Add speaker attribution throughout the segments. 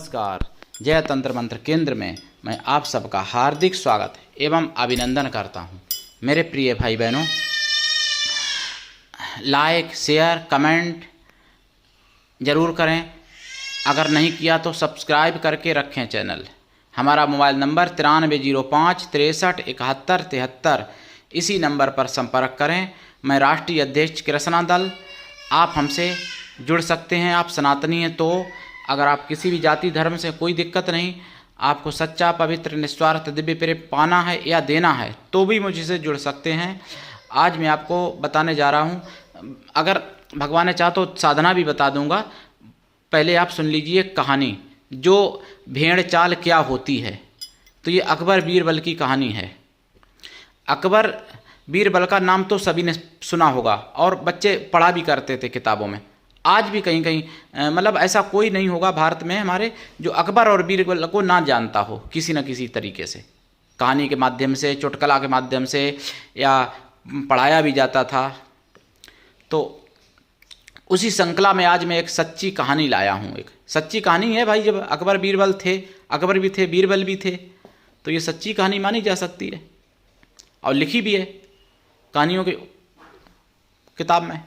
Speaker 1: नमस्कार। जय तंत्र मंत्र केंद्र में मैं आप सबका हार्दिक स्वागत एवं अभिनंदन करता हूं। मेरे प्रिय भाई बहनों, लाइक शेयर कमेंट ज़रूर करें। अगर नहीं किया तो सब्सक्राइब करके रखें चैनल। हमारा मोबाइल नंबर 9305 63 71 73, इसी नंबर पर संपर्क करें। मैं राष्ट्रीय अध्यक्ष कृष्णा दल। आप हमसे जुड़ सकते हैं। आप सनातनी हैं तो अगर आप किसी भी जाति धर्म से कोई दिक्कत नहीं, आपको सच्चा पवित्र निस्वार्थ दिव्य प्रेम पाना है या देना है तो भी मुझसे जुड़ सकते हैं। आज मैं आपको बताने जा रहा हूँ, अगर भगवान ने चाहा तो साधना भी बता दूंगा। पहले आप सुन लीजिए कहानी, जो भेड़ चाल क्या होती है। तो ये अकबर बीरबल की कहानी है। अकबर बीरबल का नाम तो सभी ने सुना होगा और बच्चे पढ़ा भी करते थे किताबों में। आज भी कहीं कहीं मतलब ऐसा कोई नहीं होगा भारत में हमारे जो अकबर और बीरबल को ना जानता हो किसी न किसी तरीके से। कहानी के माध्यम से, चुटकुला के माध्यम से या पढ़ाया भी जाता था। तो उसी श्रृंखला में आज मैं एक सच्ची कहानी लाया हूँ। एक सच्ची कहानी है भाई। जब अकबर बीरबल थे, अकबर भी थे बीरबल भी थे, तो ये सच्ची कहानी मानी जा सकती है और लिखी भी है कहानियों की किताब में।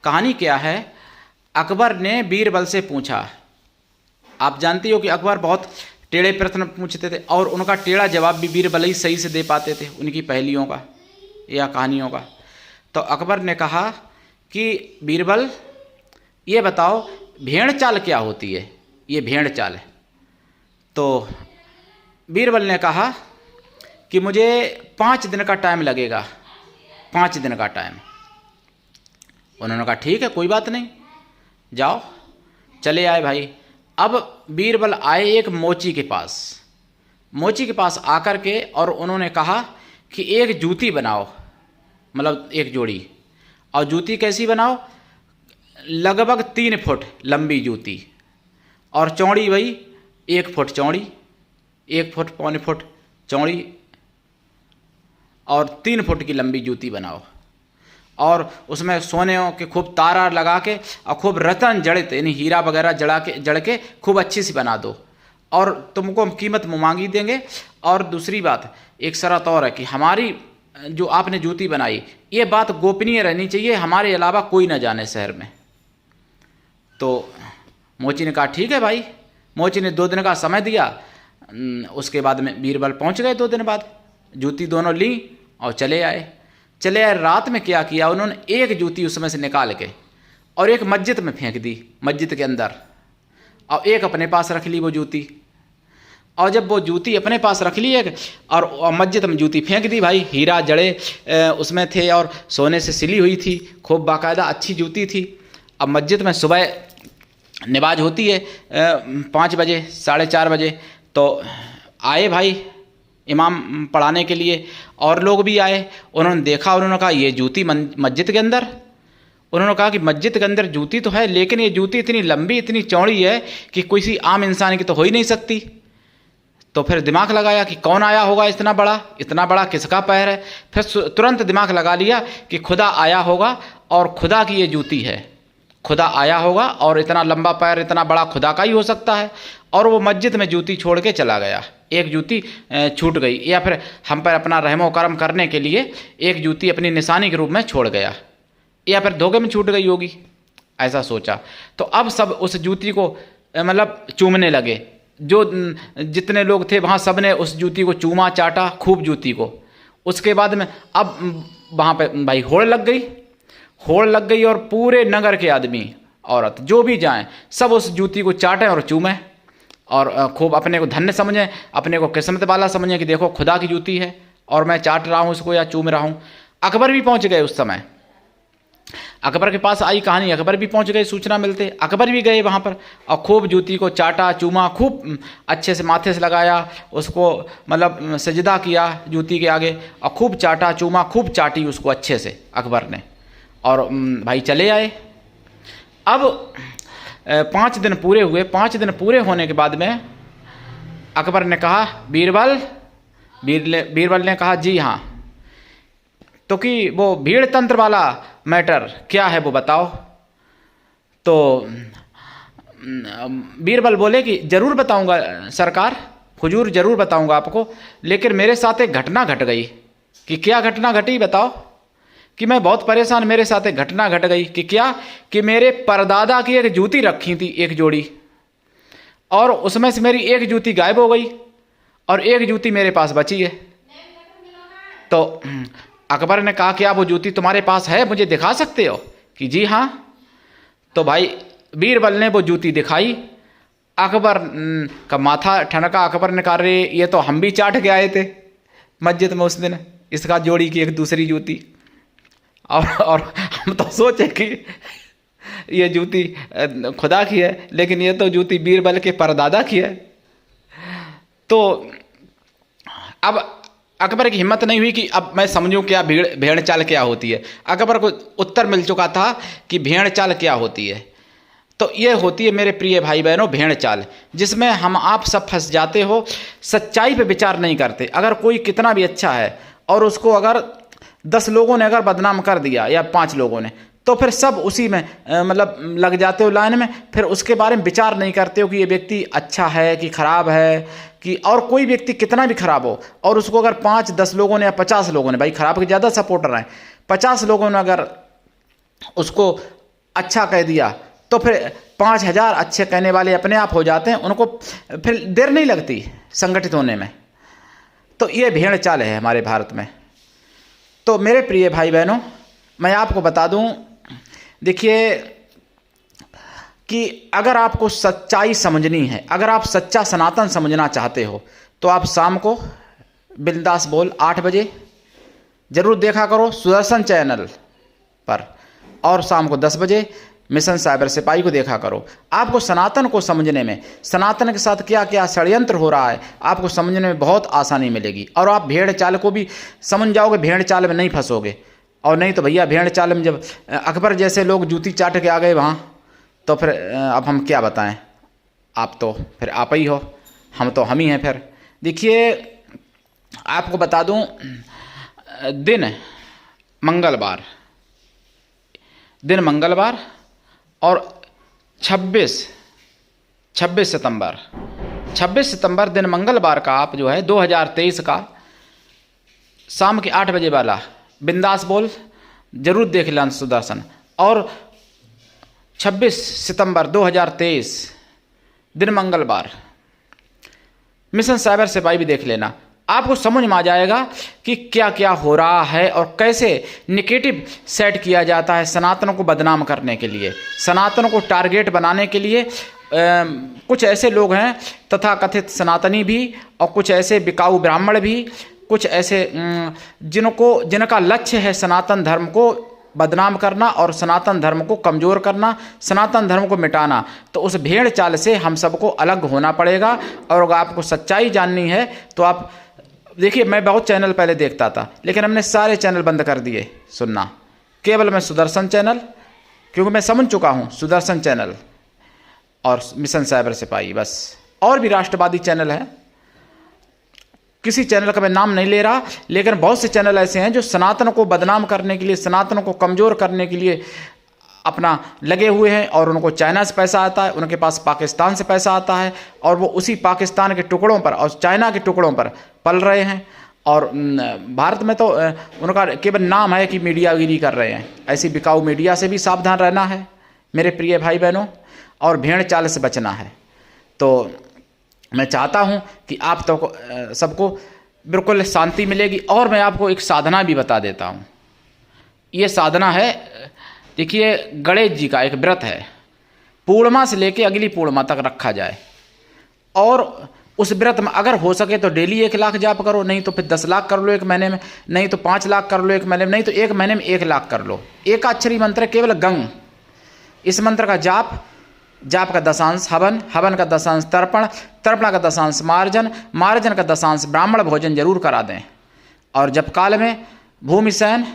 Speaker 1: कहानी क्या है? अकबर ने बीरबल से पूछा। आप जानती हो कि अकबर बहुत टेढ़े प्रश्न पूछते थे और उनका टेढ़ा जवाब भी बीरबल ही सही से दे पाते थे उनकी पहेलियों का या कहानियों का। तो अकबर ने कहा कि बीरबल ये बताओ भेड़ चाल क्या होती है? ये भेड़ चाल है। तो बीरबल ने कहा कि मुझे 5 दिन का टाइम लगेगा। 5 दिन का टाइम। उन्होंने कहा ठीक है, कोई बात नहीं, जाओ। चले आए भाई। अब बीरबल आए एक मोची के पास। मोची के पास आकर के और उन्होंने कहा कि एक जूती बनाओ, मतलब एक जोड़ी। और जूती कैसी बनाओ? लगभग 3 फुट लंबी जूती और चौड़ी वही 1 फुट चौड़ी, 1 फुट पौने फुट चौड़ी और 3 फुट की लंबी जूती बनाओ। और उसमें सोने के खूब तारा लगा के और खूब रतन जड़ित यानी हीरा वगैरह जड़ के खूब अच्छी सी बना दो और तुमको हम कीमत मांगी देंगे। और दूसरी बात, एक शर्त और है कि हमारी जो आपने जूती बनाई ये बात गोपनीय रहनी चाहिए, हमारे अलावा कोई ना जाने शहर में। तो मोची ने कहा ठीक है भाई। मोची ने 2 दिन का समय दिया। उसके बाद में बीरबल पहुंच गए। 2 दिन बाद जूती दोनों ली और चले आए। रात में क्या किया उन्होंने, एक जूती उसमें से निकाल के और एक मस्जिद में फेंक दी, मस्जिद के अंदर, और एक अपने पास रख ली वो जूती। और जब वो जूती अपने पास रख ली एक और मस्जिद में जूती फेंक दी भाई, हीरा जड़े उसमें थे और सोने से सिली हुई थी, खूब बाकायदा अच्छी जूती थी। अब मस्जिद में सुबह नमाज होती है 5 बजे 4:30 बजे। तो आए भाई इमाम पढ़ाने के लिए और लोग भी आए। उन्होंने देखा, उन्होंने कहा ये जूती मस्जिद के अंदर। उन्होंने कहा कि मस्जिद के अंदर जूती तो है लेकिन ये जूती इतनी लंबी इतनी चौड़ी है कि किसी आम इंसान की तो हो ही नहीं सकती। तो फिर दिमाग लगाया कि कौन आया होगा इतना बड़ा किसका पैर है। फिर तुरंत दिमाग लगा लिया कि खुदा आया होगा और खुदा की ये जूती है। खुदा आया होगा और इतना लंबा पैर इतना बड़ा खुदा का ही हो सकता है। और वो मस्जिद में जूती छोड़ के चला गया। एक जूती छूट गई, या फिर हम पर अपना रहमो करम करने के लिए एक जूती अपनी निशानी के रूप में छोड़ गया, या फिर धोखे में छूट गई होगी, ऐसा सोचा। तो अब सब उस जूती को मतलब चूमने लगे। जो जितने लोग थे वहाँ सब ने उस जूती को चूमा चाटा खूब जूती को। उसके बाद में अब वहाँ पे भाई होड़ लग गई और पूरे नगर के आदमी औरत जो भी जाएं सब उस जूती को चाटें और चूमें और खूब अपने को धन्य समझें, अपने को किस्मत वाला समझें कि देखो खुदा की जूती है और मैं चाट रहा हूँ उसको या चूम रहा हूँ। अकबर भी पहुँच गए उस समय। अकबर के पास आई कहानी, अकबर भी पहुँच गए सूचना मिलते। अकबर भी गए वहाँ पर और खूब जूती को चाटा चूमा, खूब अच्छे से माथे से लगाया उसको, मतलब सजदा किया जूती के आगे और खूब चाटा चूमा, खूब चाटी उसको अच्छे से अकबर ने। और भाई चले आए। अब 5 दिन पूरे हुए। 5 दिन पूरे होने के बाद में अकबर ने कहा बीरबल ने कहा जी हाँ, तो कि वो भीड़ तंत्र वाला मैटर क्या है वो बताओ। तो बीरबल बोले कि ज़रूर बताऊंगा सरकार, हुजूर ज़रूर बताऊंगा आपको, लेकिन मेरे साथ एक घटना घट गई। कि क्या घटना घटी बताओ? कि मैं बहुत परेशान, मेरे साथ एक घटना घट गई। कि क्या? कि मेरे परदादा की एक जूती रखी थी, एक जोड़ी, और उसमें से मेरी एक जूती गायब हो गई और एक जूती मेरे पास बची है। तो अकबर ने कहा कि आप वो जूती तुम्हारे पास है, मुझे दिखा सकते हो? कि जी हाँ। तो भाई बीरबल ने वो जूती दिखाई। अकबर का माथा ठनका। अकबर ने कहा अरे ये तो हम भी चाट के आए थे मस्जिद में उस दिन, इसका जोड़ी की एक दूसरी जूती। और हम तो सोचे कि ये जूती खुदा की है, लेकिन ये तो जूती बीरबल के परदादा की है। तो अब अकबर की हिम्मत नहीं हुई कि अब मैं समझूं क्या भेड़ चाल क्या होती है। अकबर को उत्तर मिल चुका था कि भेड़ चाल क्या होती है। तो ये होती है मेरे प्रिय भाई बहनों भेड़ चाल, जिसमें हम आप सब फंस जाते हो। सच्चाई पे विचार नहीं करते। अगर कोई कितना भी अच्छा है और उसको अगर 10 लोगों ने अगर बदनाम कर दिया या 5 लोगों ने, तो फिर सब उसी में मतलब लग जाते हो लाइन में। फिर उसके बारे में विचार नहीं करते हो कि ये व्यक्ति अच्छा है कि खराब है। कि और कोई व्यक्ति कितना भी खराब हो और उसको अगर 5-10 लोगों ने या 50 लोगों ने, भाई खराब के ज़्यादा सपोर्टर हैं, 50 लोगों ने अगर उसको अच्छा कह दिया तो फिर 5000 अच्छे कहने वाले अपने आप हो जाते हैं। उनको फिर देर नहीं लगती संगठित होने में। तो ये भेड़ चाल है हमारे भारत में। तो मेरे प्रिय भाई बहनों, मैं आपको बता दूं, देखिए कि अगर आपको सच्चाई समझनी है, अगर आप सच्चा सनातन समझना चाहते हो, तो आप शाम को बिंदास बोल 8 बजे ज़रूर देखा करो सुदर्शन चैनल पर, और शाम को 10 बजे मिशन साइबर सिपाही को देखा करो। आपको सनातन को समझने में, सनातन के साथ क्या क्या षड्यंत्र हो रहा है, आपको समझने में बहुत आसानी मिलेगी। और आप भेड़ चाल को भी समझ जाओगे, भेड़ चाल में नहीं फंसोगे। और नहीं तो भैया भेड़ चाल में जब अकबर जैसे लोग जूती चाट के आ गए वहाँ, तो फिर अब हम क्या बताएं। आप तो फिर आप ही हो, हम तो हम ही हैं फिर। देखिए आपको बता दूं, दिन मंगलवार और 26 सितंबर दिन मंगलवार का आप जो है 2023 का शाम के 8 बजे वाला बिंदास बोल जरूर देख लेना सुदर्शन। और 26 सितंबर 2023 दिन मंगलवार मिशन साइबर सिपाही भी देख लेना। आपको समझ में आ जाएगा कि क्या क्या हो रहा है और कैसे नेगेटिव सेट किया जाता है सनातन को बदनाम करने के लिए, सनातन को टारगेट बनाने के लिए। कुछ ऐसे लोग हैं तथाकथित सनातनी भी, और कुछ ऐसे बिकाऊ ब्राह्मण भी, कुछ ऐसे जिनका लक्ष्य है सनातन धर्म को बदनाम करना और सनातन धर्म को कमज़ोर करना, सनातन धर्म को मिटाना। तो उस भेड़ चाल से हम सबको अलग होना पड़ेगा। और अगर आपको सच्चाई जाननी है तो आप देखिए, मैं बहुत चैनल पहले देखता था, लेकिन हमने सारे चैनल बंद कर दिए सुनना। केवल मैं सुदर्शन चैनल, क्योंकि मैं समझ चुका हूँ सुदर्शन चैनल और मिशन साइबर सिपाही बस। और भी राष्ट्रवादी चैनल हैं, किसी चैनल का मैं नाम नहीं ले रहा, लेकिन बहुत से चैनल ऐसे हैं जो सनातन को बदनाम करने के लिए, सनातन को कमज़ोर करने के लिए अपना लगे हुए हैं। और उनको चाइना से पैसा आता है, उनके पास पाकिस्तान से पैसा आता है, और वो उसी पाकिस्तान के टुकड़ों पर और चाइना के टुकड़ों पर पल रहे हैं। और भारत में तो उनका केवल नाम है कि मीडियागिरी कर रहे हैं। ऐसी बिकाऊ मीडिया से भी सावधान रहना है मेरे प्रिय भाई बहनों, और भेड़ चाल से बचना है। तो मैं चाहता हूं कि आप तो सबको बिल्कुल शांति मिलेगी। और मैं आपको एक साधना भी बता देता हूं। ये साधना है, देखिए गणेश जी का एक व्रत है, पूर्णिमा से लेके अगली पूर्णिमा तक रखा जाए। और उस व्रत में अगर हो सके तो डेली 1 लाख जाप करो, नहीं तो फिर 10 लाख कर लो 1 महीने में, नहीं तो 5 लाख कर लो 1 महीने में, नहीं तो 1 महीने में 1 लाख कर लो। एकाक्षरी मंत्र है, केवल गंग। इस मंत्र का जाप का 10 हवन, हवन का 10 तर्पण, तर्पण का 10 मार्जन, मार्जन का 10 ब्राह्मण भोजन जरूर करा दें। और जप काल में भूमि शयन,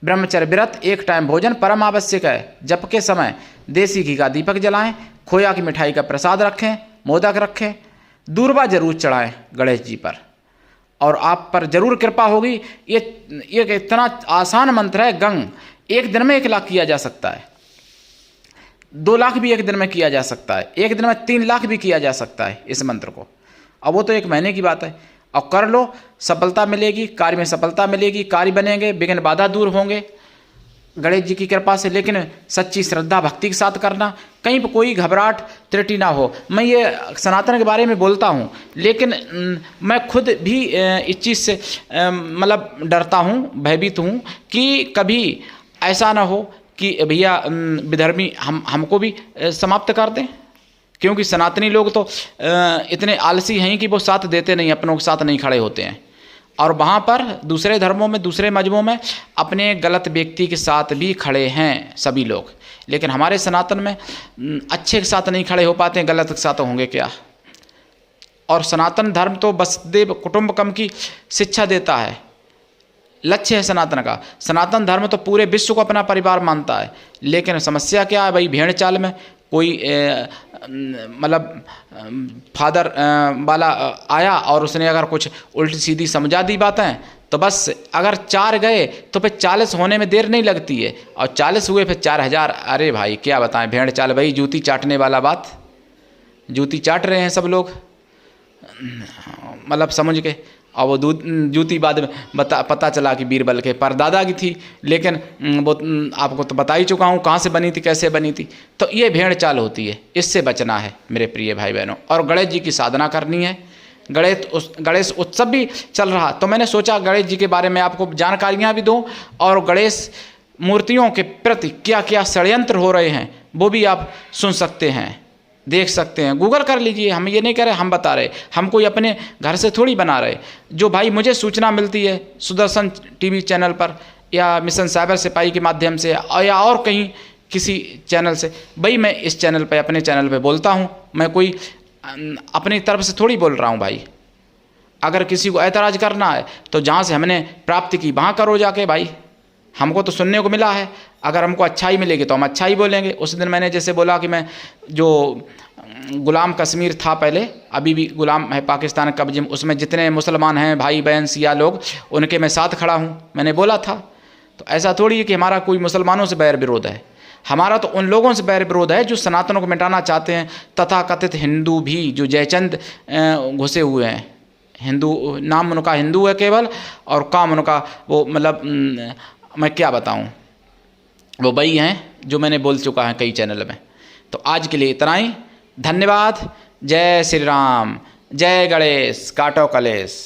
Speaker 1: ब्रह्मचर्य व्रत, 1 टाइम भोजन परम आवश्यक है। जप के समय देसी घी का दीपक जलाएं, खोया की मिठाई का प्रसाद रखें, मोदक रखें, दूर्वा जरूर चढ़ाएं गणेश जी पर, और आप पर जरूर कृपा होगी। ये इतना आसान मंत्र है गंग, 1 दिन में 1 लाख किया जा सकता है। 2 लाख भी एक दिन में किया जा सकता है, एक दिन में 3 लाख भी किया जा सकता है इस मंत्र को। अब वो तो 1 महीने की बात है, और कर लो, सफलता मिलेगी, कार्य में सफलता मिलेगी, कार्य बनेंगे, विघ्न बाधा दूर होंगे गणेश जी की कृपा से। लेकिन सच्ची श्रद्धा भक्ति के साथ करना, कहीं पर कोई घबराहट त्रुटि ना हो। मैं ये सनातन के बारे में बोलता हूँ, लेकिन मैं खुद भी इस चीज़ से मतलब डरता हूँ, भयभीत हूँ कि कभी ऐसा ना हो कि भैया विधर्मी हमको भी समाप्त कर दें। क्योंकि सनातनी लोग तो इतने आलसी हैं कि वो साथ देते नहीं, अपनों के साथ नहीं खड़े होते हैं। और वहाँ पर दूसरे धर्मों में, दूसरे मजहबों में अपने गलत व्यक्ति के साथ भी खड़े हैं सभी लोग, लेकिन हमारे सनातन में अच्छे के साथ नहीं खड़े हो पाते हैं, गलत के साथ होंगे क्या। और सनातन धर्म तो वसुदेव कुटुंबकम की शिक्षा देता है, लक्ष्य है सनातन का। सनातन धर्म तो पूरे विश्व को अपना परिवार मानता है। लेकिन समस्या क्या है भाई, भेड़ चाल में कोई मतलब फादर वाला आया और उसने अगर कुछ उल्टी सीधी समझा दी बातें, तो बस अगर 4 गए तो फिर 40 होने में देर नहीं लगती है, और 40 हुए फिर 4000। अरे भाई क्या बताएं, भेड़ चाल भाई, जूती चाटने वाला बात, जूती चाट रहे हैं सब लोग मतलब समझ के। और वो जूती बाद में पता चला कि बीरबल के परदादा की थी, लेकिन वो आपको तो बता ही चुका हूँ कहाँ से बनी थी, कैसे बनी थी। तो ये भेड़ चाल होती है, इससे बचना है मेरे प्रिय भाई बहनों। और गणेश जी की साधना करनी है। गणेश उत्सव भी चल रहा, तो मैंने सोचा गणेश जी के बारे में आपको जानकारियाँ भी दूँ, और गणेश मूर्तियों के प्रति क्या क्या षड्यंत्र हो रहे हैं वो भी आप सुन सकते हैं, देख सकते हैं। गूगल कर लीजिए, हम ये नहीं कह रहे, हम बता रहे, हम कोई अपने घर से थोड़ी बना रहे। जो भाई मुझे सूचना मिलती है सुदर्शन टीवी चैनल पर, या मिशन साइबर सिपाही के माध्यम से, या और कहीं किसी चैनल से, भाई मैं इस चैनल पे, अपने चैनल पे बोलता हूँ। मैं कोई अपनी तरफ से थोड़ी बोल रहा हूँ भाई। अगर किसी को ऐतराज़ करना है तो जहाँ से हमने प्राप्ति की वहाँ करो जाके भाई। हमको तो सुनने को मिला है, अगर हमको अच्छाई मिलेगी तो हम अच्छा ही बोलेंगे। उस दिन मैंने जैसे बोला कि मैं जो गुलाम कश्मीर था पहले, अभी भी गुलाम है पाकिस्तान कब्जे में, उसमें जितने मुसलमान हैं भाई बहन सिया लोग, उनके मैं साथ खड़ा हूँ, मैंने बोला था। तो ऐसा थोड़ी है कि हमारा कोई मुसलमानों से बैर विरोध है, हमारा तो उन लोगों से बैर विरोध है जो सनातनों को मिटाना चाहते हैं। तथाकथित हिंदू भी जो जयचंद घुसे हुए हैं, हिंदू नाम उनका हिंदू है केवल, और काम उनका वो मतलब मैं क्या बताऊं, वो वही हैं जो मैंने बोल चुका है कई चैनल में। तो आज के लिए इतना ही, धन्यवाद। जय श्री राम, जय गणेश, काटो कलेश।